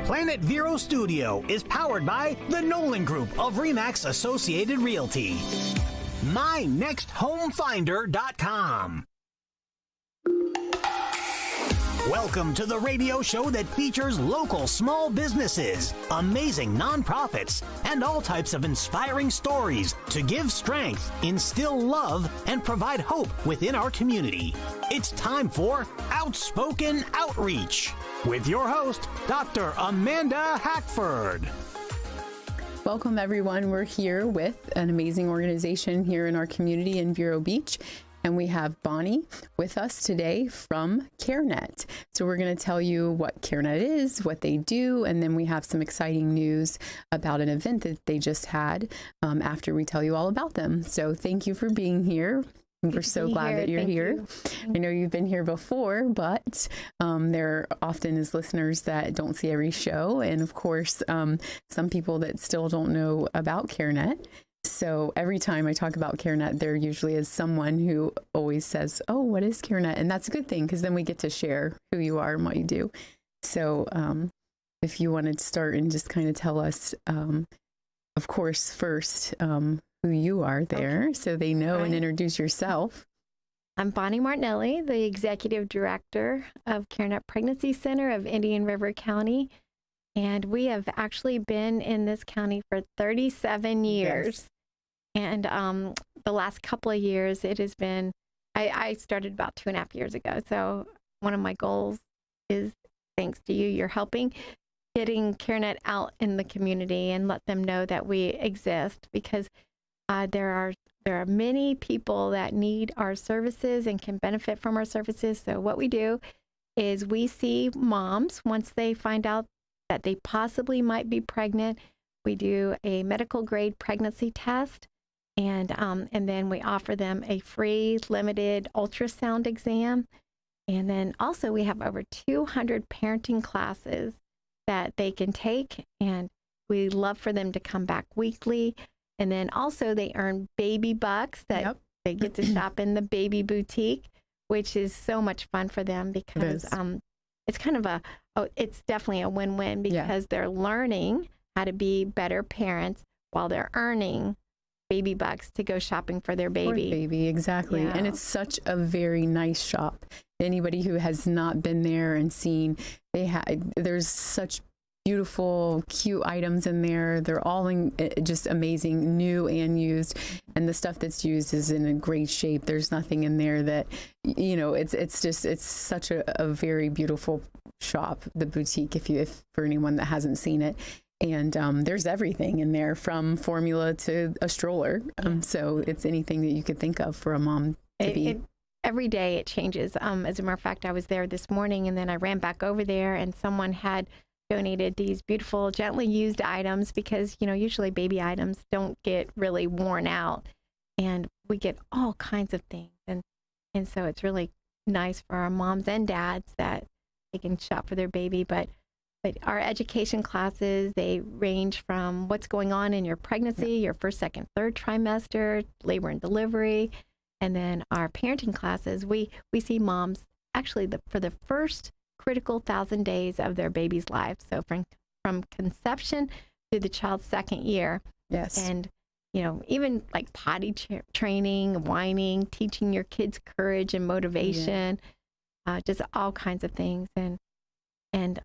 Planet Vero Studio is powered by the Nolan Group of RE/MAX Associated Realty. MyNextHomeFinder.com. Welcome to the radio show that features local small businesses, amazing nonprofits, and all types of inspiring stories to give strength, instill love, and provide hope within our community. It's time for Outspoken Outreach with your host, Dr. Amanda Hackford. Welcome, everyone. We're here with an amazing organization here in our community in Vero Beach. And we have Bonnie with us today from CareNet. So we're going to tell you what CareNet is, what they do, and then we have some exciting news about an event that they just had after we tell you all about them. So thank you for being here. We're so glad that you're here. I know you've been here before, but there often is listeners that don't see every show. And of course, some people that still don't know about CareNet. So every time I talk about CareNet, there usually is someone who always says, oh, what is CareNet? And that's a good thing because then we get to share who you are and what you do. So if you wanted to start and just kind of tell us, of course, first, who you are there, okay, so they know, right, and introduce yourself. I'm Bonnie Martinelli, the Executive Director of CareNet Pregnancy Center of Indian River County. And we have actually been in this county for 37 years. Yes. And the last couple of years, it has been, I started about 2.5 years ago. So one of my goals is, thanks to you, you're helping getting CareNet out in the community and let them know that we exist, because there are many people that need our services and can benefit from our services. So what we do is we see moms once they find out that they possibly might be pregnant. We do a medical grade pregnancy test, and then we offer them a free limited ultrasound exam. And then also we have over 200 parenting classes that they can take, and we love for them to come back weekly. And then also they earn baby bucks that they get to shop in the baby boutique, which is so much fun for them because it's kind of it's definitely a win-win because they're learning how to be better parents while they're earning baby bucks to go shopping for their baby. Exactly. Yeah. And it's such a very nice shop. Anybody who has not been there and seen, there's such beautiful, cute items in there. They're all just amazing, new and used. And the stuff that's used is in a great shape. There's nothing in there that, it's such a very beautiful shop, the boutique, if for anyone that hasn't seen it. And there's everything in there from formula to a stroller. So it's anything that you could think of for a mom to be. Every day it changes. As a matter of fact, I was there this morning and then I ran back over there and someone had donated these beautiful, gently used items because, usually baby items don't get really worn out. And we get all kinds of things. And so it's really nice for our moms and dads that they can shop for their baby. But our education classes, they range from what's going on in your pregnancy, your first, second, third trimester, labor and delivery. And then our parenting classes, we see moms actually for the first critical 1,000 days of their baby's life. So from conception to the child's second year. Yes. And, even like potty training, whining, teaching your kids courage and motivation, just all kinds of things. And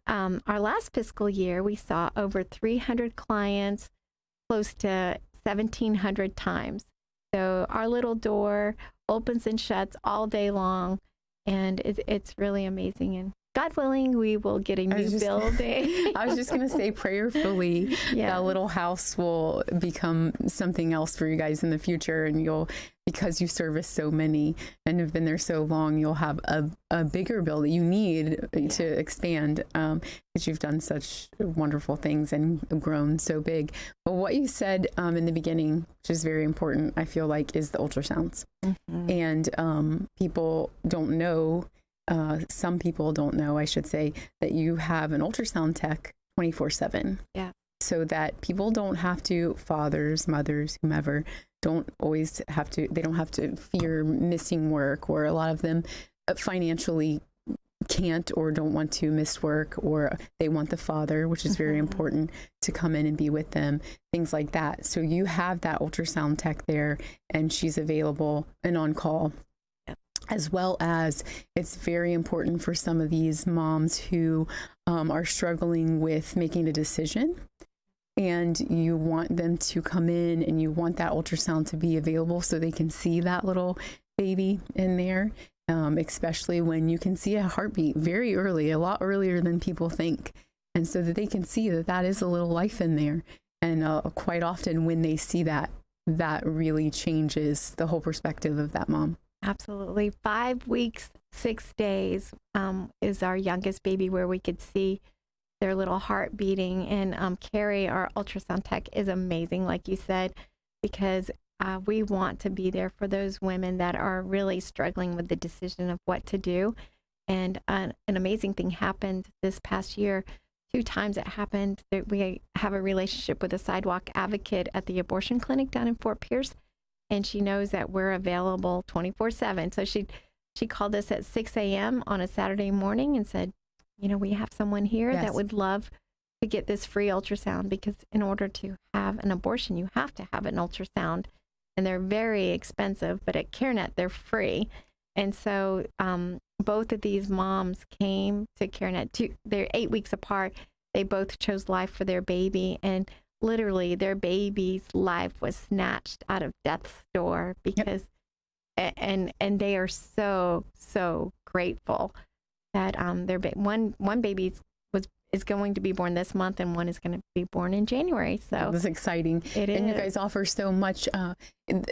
our last fiscal year, we saw over 300 clients, close to 1,700 times. So our little door opens and shuts all day long, and it's really amazing. And God willing, we will get a new building. I was just going to say, prayerfully, that little house will become something else for you guys in the future. And because you service so many and have been there so long, you'll have a bigger building. You need to expand because you've done such wonderful things and grown so big. But what you said in the beginning, which is very important, I feel like, is the ultrasounds. Mm-hmm. And people don't know. Some people don't know, I should say, that you have an ultrasound tech 24/7. Yeah. So that people don't have to, fathers, mothers, whomever, they don't have to fear missing work, or a lot of them financially can't or don't want to miss work, or they want the father, which is very important, to come in and be with them, things like that. So you have that ultrasound tech there, and she's available and on call. As well as it's very important for some of these moms who are struggling with making a decision, and you want them to come in and you want that ultrasound to be available so they can see that little baby in there, especially when you can see a heartbeat very early, a lot earlier than people think. And so that they can see that that is a little life in there. And quite often when they see that, that really changes the whole perspective of that mom. Absolutely. 5 weeks, 6 days is our youngest baby, where we could see their little heart beating. And Carrie, our ultrasound tech, is amazing, like you said, because we want to be there for those women that are really struggling with the decision of what to do. And an amazing thing happened this past year. 2 times it happened that we have a relationship with a sidewalk advocate at the abortion clinic down in Fort Pierce. And she knows that we're available 24/7. So she called us at 6 a.m. on a Saturday morning and said, you know, we have someone here that would love to get this free ultrasound, because in order to have an abortion, you have to have an ultrasound. And they're very expensive, but at CareNet, they're free. And so both of these moms came to CareNet. They're 8 weeks apart. They both chose life for their baby. And literally their baby's life was snatched out of death's door, because and they are so grateful that one baby is going to be born this month, and one is going to be born in January. So that's exciting. It is. And you guys offer so much.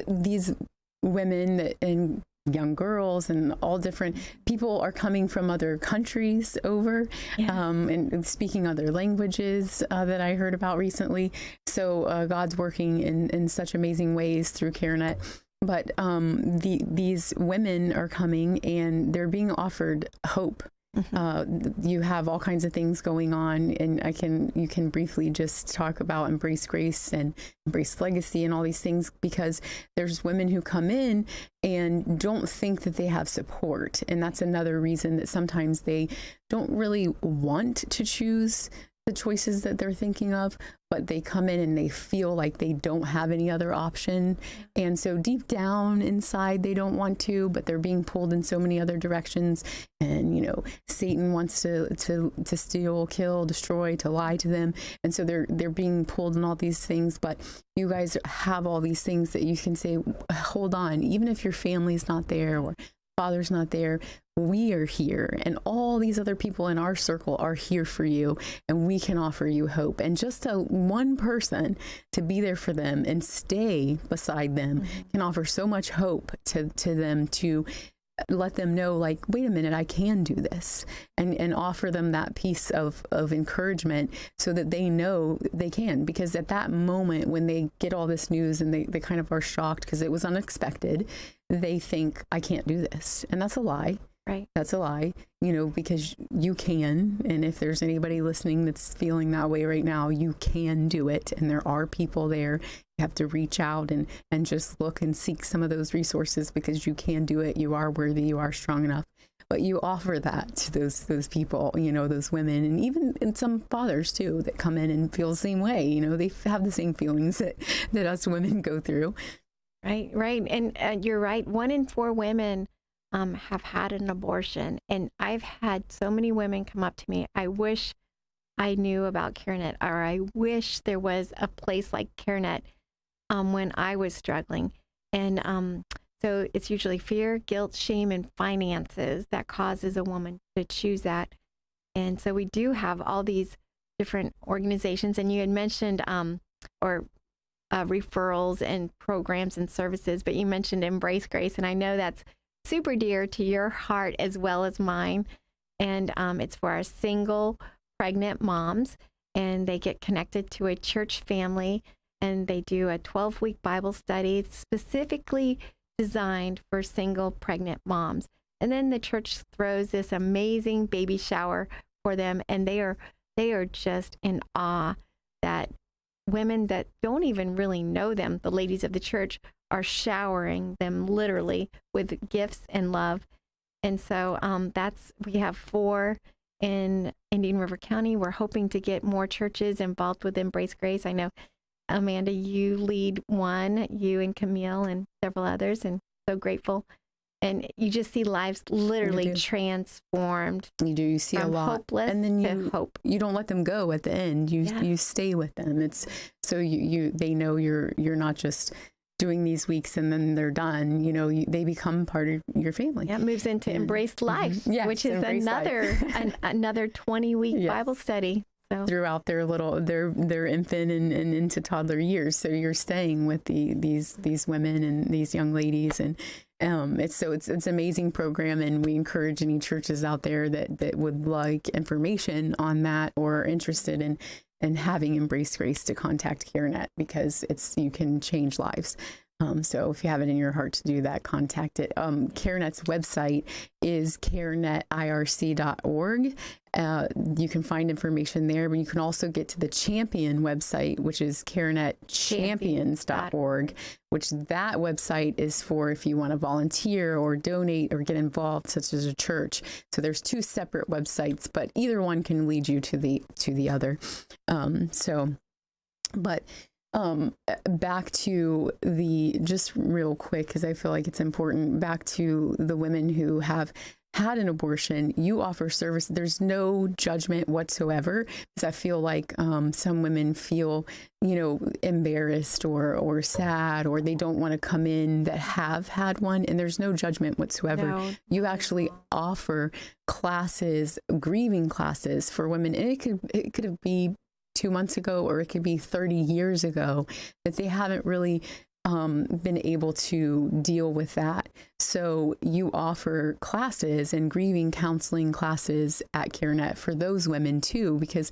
These women and young girls and all different people are coming from other countries over, and speaking other languages that I heard about recently. So God's working in such amazing ways through CareNet. But these women are coming and they're being offered hope. You have all kinds of things going on, and you can briefly just talk about Embrace Grace and Embrace Legacy and all these things, because there's women who come in and don't think that they have support. And that's another reason that sometimes they don't really want to choose the choices that they're thinking of, but they come in and they feel like they don't have any other option. And so deep down inside, they don't want to, but they're being pulled in so many other directions. And, you know, Satan wants to steal, kill, destroy, to lie to them. And so they're being pulled in all these things. But you guys have all these things that you can say, hold on, even if your family's not there or father's not there, we are here, and all these other people in our circle are here for you, and we can offer you hope. And just one person to be there for them and stay beside them can offer so much hope to them, to let them know, like, wait a minute, I can do this, and offer them that piece of encouragement so that they know they can. Because at that moment when they get all this news and they kind of are shocked because it was unexpected, they think, I can't do this. And that's a lie. Right. That's a lie, you know, because you can. And if there's anybody listening that's feeling that way right now, you can do it. And there are people there. You have to reach out and just look and seek some of those resources, because you can do it. You are worthy. You are strong enough. But you offer that to those people, you know, those women, and even some fathers too that come in and feel the same way. You know, they have the same feelings that us women go through. Right. And you're right. 1 in 4 women have had an abortion. And I've had so many women come up to me, I wish I knew about CareNet, or I wish there was a place like CareNet when I was struggling. And so it's usually fear, guilt, shame, and finances that causes a woman to choose that. And so we do have all these different organizations. And you had mentioned referrals and programs and services, but you mentioned Embrace Grace. And I know that's super dear to your heart as well as mine. And it's for our single pregnant moms, and they get connected to a church family, and they do a 12-week Bible study specifically designed for single pregnant moms. And then the church throws this amazing baby shower for them, and they are just in awe that women that don't even really know them, the ladies of the church, are showering them literally with gifts and love. And so we have 4 in Indian River County. We're hoping to get more churches involved with Embrace Grace. I know, Amanda, you lead one, you and Camille and several others, and so grateful. And you just see lives literally transformed. You do. You see a lot, hopeless and then to hope. You don't let them go at the end. You stay with them. It's so they know you're not just doing these weeks and then they're done. They become part of your family. Yeah, it moves into Embraced Life, which is another 20-week Bible study. So. Throughout their infant and into toddler years. So you're staying with these women and these young ladies, and it's an amazing program, and we encourage any churches out there that would like information on that or interested in having Embrace Grace to contact CareNet, because you can change lives. So if you have it in your heart to do that, contact it. CareNet's website is carenetirc.org. You can find information there, but you can also get to the Champion website, which is carenetchampions.org, which that website is for if you want to volunteer or donate or get involved, such as a church. So there's 2 separate websites, but either one can lead you to the other. Back to just real quick, because I feel like it's important, back to the women who have had an abortion. You offer service. There's no judgment whatsoever, because I feel like some women feel, embarrassed or sad, or they don't want to come in that have had one, and there's no judgment whatsoever. No. You actually offer classes, grieving classes for women, and it could be 2 months ago, or it could be 30 years ago, that they haven't really been able to deal with that. So you offer classes and grieving counseling classes at CareNet for those women too, because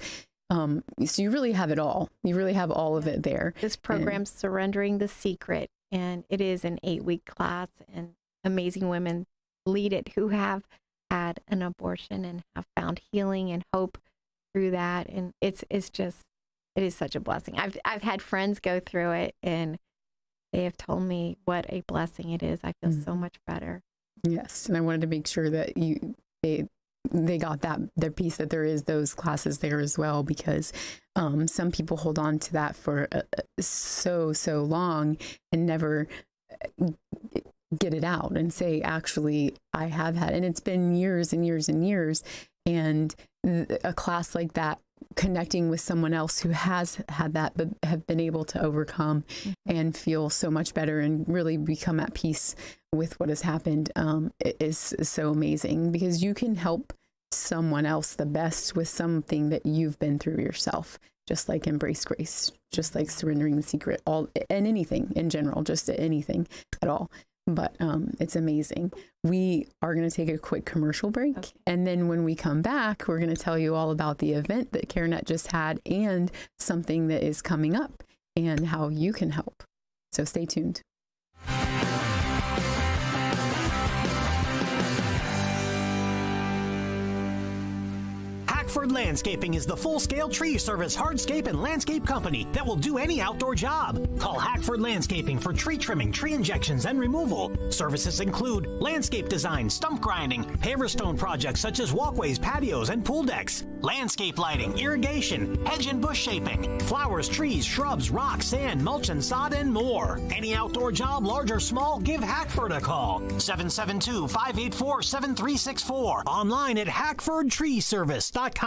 so you really have it all. You really have all of it there. This program's Surrendering the Secret, and it is an 8-week class, and amazing women lead it who have had an abortion and have found healing and hope through that. And it is such a blessing. I've had friends go through it, and they have told me what a blessing it is. I feel so much better. Yes, and I wanted to make sure that they got their piece, that there is those classes there as well, because some people hold on to that for so long and never get it out and say, actually, I have had, and it's been years and years and years. And a class like that, connecting with someone else who has had that, but have been able to overcome and feel so much better and really become at peace with what has happened, is so amazing, because you can help someone else the best with something that you've been through yourself, just like Embrace Grace, just like Surrendering the Secret, and anything in general, just anything at all. But it's amazing. We are going to take a quick commercial break. Okay. And then when we come back, we're going to tell you all about the event that CareNet just had and something that is coming up and how you can help. So stay tuned. Hackford Landscaping is the full-scale tree service hardscape and landscape company that will do any outdoor job. Call Hackford Landscaping for tree trimming, tree injections, and removal. Services include landscape design, stump grinding, paver stone projects such as walkways, patios, and pool decks, landscape lighting, irrigation, hedge and bush shaping, flowers, trees, shrubs, rocks, sand, mulch and sod, and more. Any outdoor job, large or small, give Hackford a call. 772-584-7364. Online at hackfordtreeservice.com.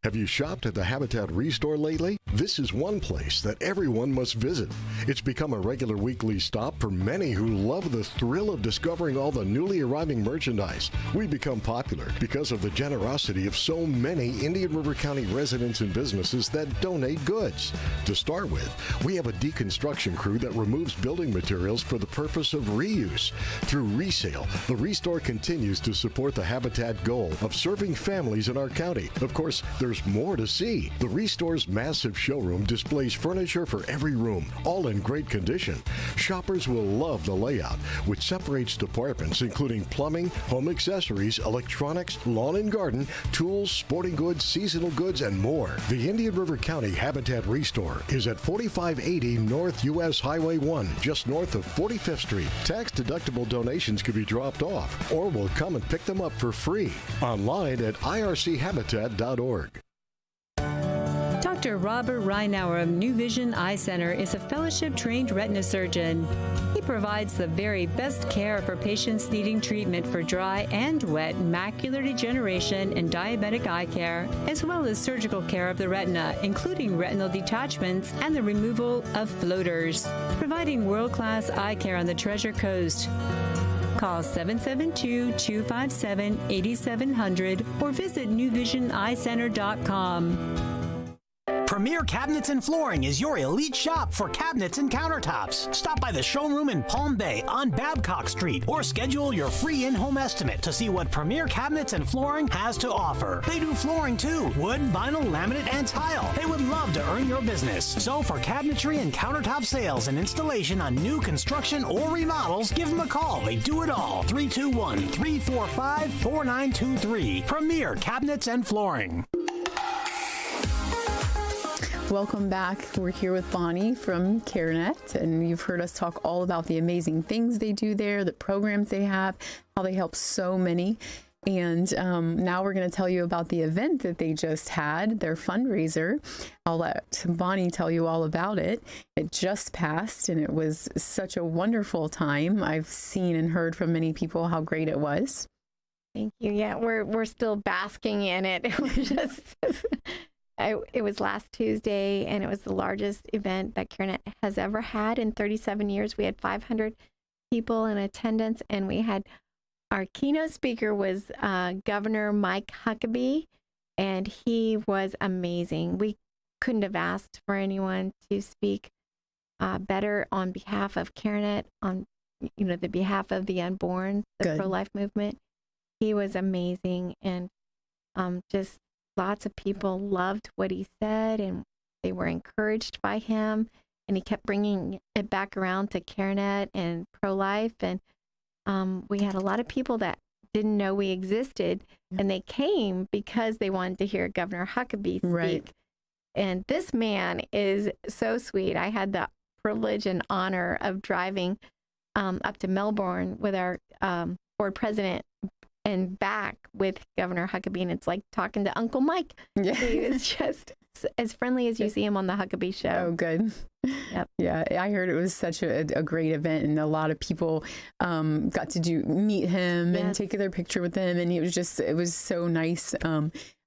Have you shopped at the Habitat Restore lately? This is one place that everyone must visit. It's become a regular weekly stop for many who love the thrill of discovering all the newly arriving merchandise. We become popular because of the generosity of so many Indian River County residents and businesses that donate goods. To start with, we have a deconstruction crew that removes building materials for the purpose of reuse. Through resale, the Restore continues to support the Habitat goal of serving families in our county. Of course, there's there's more to see. The Restore's massive showroom displays furniture for every room, all in great condition. Shoppers will love the layout, which separates departments including plumbing, home accessories, electronics, lawn and garden, tools, sporting goods, seasonal goods, and more. The Indian River County Habitat Restore is at 4580 North U.S. Highway 1, just north of 45th Street. Tax-deductible donations can be dropped off, or will come and pick them up for free. Online at irchabitat.org. Dr. Robert Reinauer of New Vision Eye Center is a fellowship-trained retina surgeon. He provides the very best care for patients needing treatment for dry and wet macular degeneration and diabetic eye care, as well as surgical care of the retina, including retinal detachments and the removal of floaters, providing world-class eye care on the Treasure Coast. Call 772-257-8700 or visit newvisioneyecenter.com. Premier Cabinets and Flooring is your elite shop for cabinets and countertops. Stop by the showroom in Palm Bay on Babcock Street or schedule your free in-home estimate to see what Premier Cabinets and Flooring has to offer. They do flooring too, wood, vinyl, laminate, and tile. They would love to earn your business. So for cabinetry and countertop sales and installation on new construction or remodels, give them a call. They do it all. 321-345-4923. Premier Cabinets and Flooring. Welcome back. We're here with Bonnie from CareNet, and you've heard us talk all about the amazing things they do there, the programs they have, how they help so many. And now we're going to tell you about the event that they just had, their fundraiser. I'll let Bonnie tell you all about it. It just passed, and it was such a wonderful time. I've seen and heard from many people how great it was. Thank you. Yeah, we're still basking in it. It was just... It was last Tuesday, and it was the largest event that CareNet has ever had in 37 years. We had 500 people in attendance, and we had our keynote speaker was Governor Mike Huckabee, and he was amazing. We couldn't have asked for anyone to speak better on behalf of CareNet, on the behalf of the unborn, the pro-life movement. He was amazing, and just lots of people loved what he said, and they were encouraged by him, and he kept bringing it back around to CareNet and pro-life. And we had a lot of people that didn't know we existed, and they came because they wanted to hear Governor Huckabee speak. Right. And this man is so sweet. I had the privilege and honor of driving up to Melbourne with our board president and back with Governor Huckabee, and it's like talking to Uncle Mike. Yeah. He was just as friendly as you see him on the Huckabee Show. Oh, good. Yep. Yeah, I heard it was such a great event, and a lot of people got to meet him and take their picture with him, and it was so nice.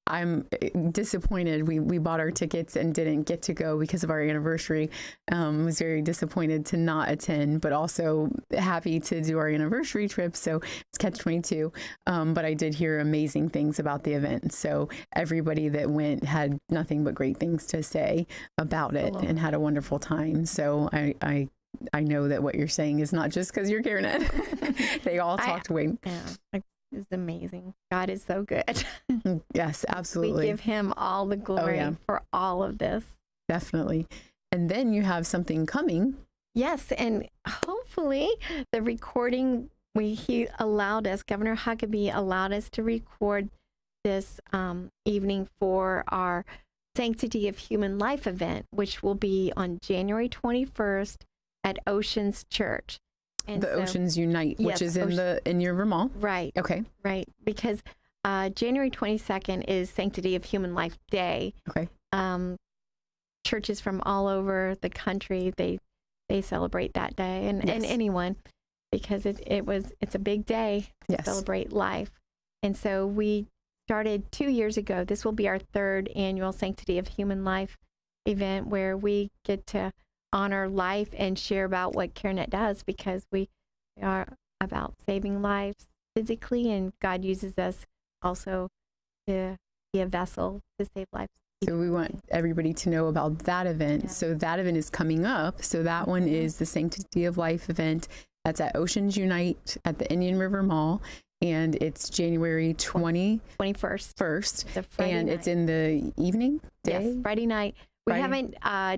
I'm disappointed. We bought our tickets and didn't get to go because of our anniversary. Was very disappointed to not attend, but also happy to do our anniversary trip. So it's catch-22. But I did hear amazing things about the event. So everybody that went had nothing but great things to say about it and had a wonderful time. So I know that what you're saying is not just because you're CareNet. They all talked way. Yeah. Is amazing. God is so good. Yes, absolutely. We give him all the glory for all of this. Definitely. And then you have something coming. Yes, and hopefully the recording he allowed us, Governor Huckabee allowed us to record this evening for our Sanctity of Human Life event, which will be on January 21st at Oceans Church. And Oceans Unite, which is in your Vermont. Right. Okay. Right. Because January 22nd is Sanctity of Human Life Day. Okay. Churches from all over the country, they celebrate that day, and anyone, because it's a big day to celebrate life. And so we started 2 years ago. This will be our third annual Sanctity of Human Life event, where we get to honor life and share about what CareNet does, because we are about saving lives physically, and God uses us also to be a vessel to save lives. So we want everybody to know about that event. Yeah. So that event is coming up. So that one is the Sanctity of Life event. That's at Oceans Unite at the Indian River Mall. and it's January 21st. It's a Friday and night. it's in the evening, day? Yes, Friday night. We Friday? haven't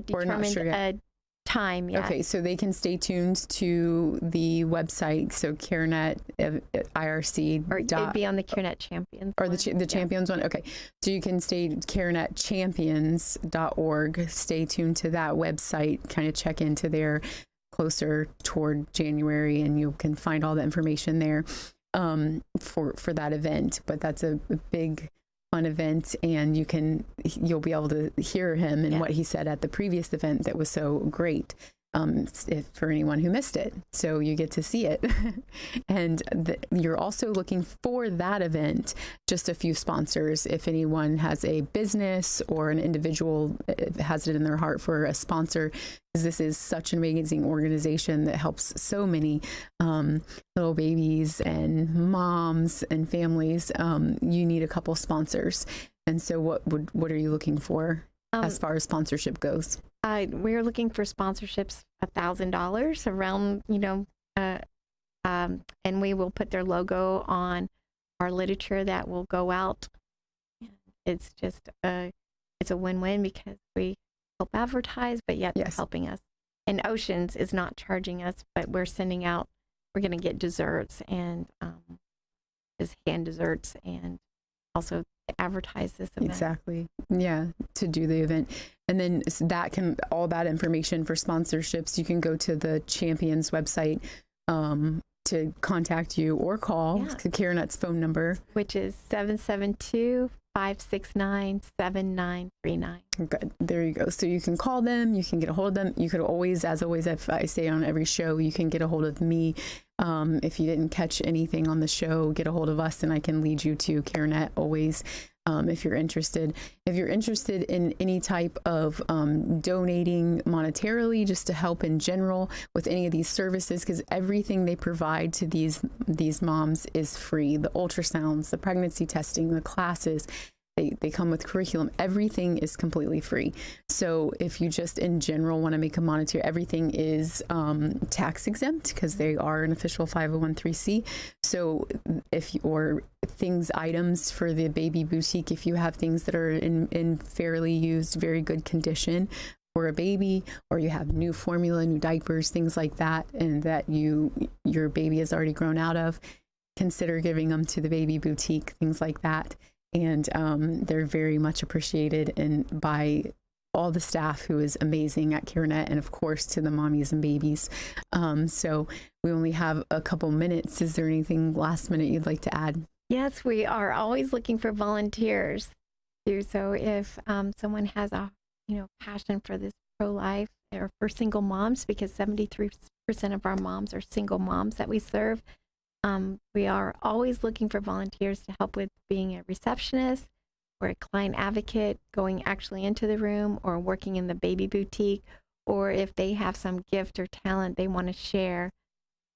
We're not determined sure yet. a time yet. Okay, so they can stay tuned to the website, so CareNet, IRC. Or it'd be on the CareNet Champions. Or one. the Champions one? Okay. So you can stay CareNetChampions.org. Stay tuned to that website, kind of check into there closer toward January, and you can find all the information there for that event. But that's a big, fun event, and you'll be able to hear him and what he said at the previous event that was so great. For anyone who missed it. So you get to see it. And you're also looking for that event, just a few sponsors. If anyone has a business or an individual has it in their heart for a sponsor, because this is such an amazing organization that helps so many little babies and moms and families, you need a couple sponsors. And so what are you looking for as far as sponsorship goes? We're looking for sponsorships $1,000 around, and we will put their logo on our literature that will go out. It's just it's a win-win because we help advertise, but yet they're helping us. And Oceans is not charging us, but we're sending out. We're going to get desserts and just hand desserts and also advertise this event. Exactly. Yeah, to do the event. And then all that information for sponsorships, you can go to the Champions website to contact you or call to CareNet's phone number, which is 772-569-7939. Good. There you go. So you can call them, you can get a hold of them. You could always, as always, if I say on every show, you can get a hold of me. If you didn't catch anything on the show, get a hold of us and I can lead you to CareNet always. If you're interested in any type of donating monetarily, just to help in general with any of these services, because everything they provide to these moms is free. The ultrasounds, the pregnancy testing, the classes, they come with curriculum. Everything is completely free. So if you just in general want to make a monetary, everything is tax exempt because they are an official 501(c)(3). So items for the baby boutique, if you have things that are in fairly used, very good condition for a baby, or you have new formula, new diapers, things like that, and that your baby has already grown out of, consider giving them to the baby boutique, things like that. And they're very much appreciated by all the staff who is amazing at CareNet, and of course to the mommies and babies. So we only have a couple minutes. Is there anything last minute you'd like to add? Yes, we are always looking for volunteers too. So if someone has a passion for this pro-life or for single moms, because 73% of our moms are single moms that we serve, we are always looking for volunteers to help with being a receptionist or a client advocate, going actually into the room, or working in the baby boutique, or if they have some gift or talent they want to share.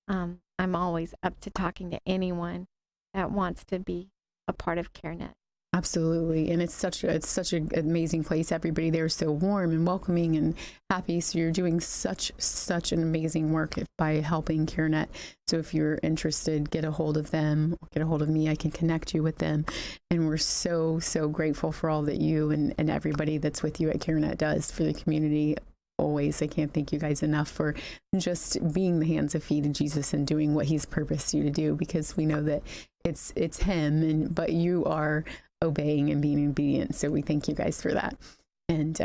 I'm always up to talking to anyone that wants to be a part of CareNet. Absolutely. And it's such an amazing place. Everybody there is so warm and welcoming and happy. So you're doing such an amazing work by helping CareNet. So if you're interested, get a hold of them, get a hold of me. I can connect you with them. And we're so grateful for all that you and everybody that's with you at CareNet does for the community. Always. I can't thank you guys enough for just being the hands and feet of Jesus and doing what he's purposed you to do, because we know that it's him, but you are obeying and being obedient. So we thank you guys for that. And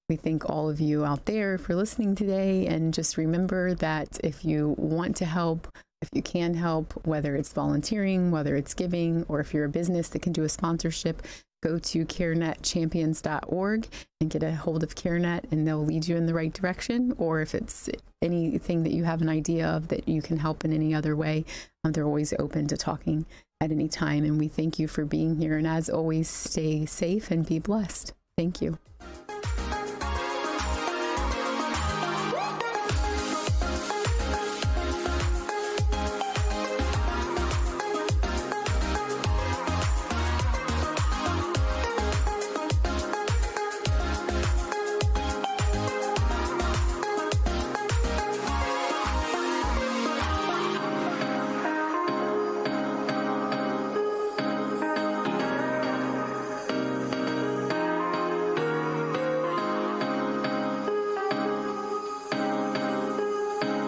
we thank all of you out there for listening today. And just remember that if you want to help, if you can help, whether it's volunteering, whether it's giving, or if you're a business that can do a sponsorship, go to CareNetChampions.org and get a hold of CareNet, and they'll lead you in the right direction. Or if it's anything that you have an idea of that you can help in any other way, they're always open to talking at any time. And we thank you for being here. And as always, stay safe and be blessed. Thank you.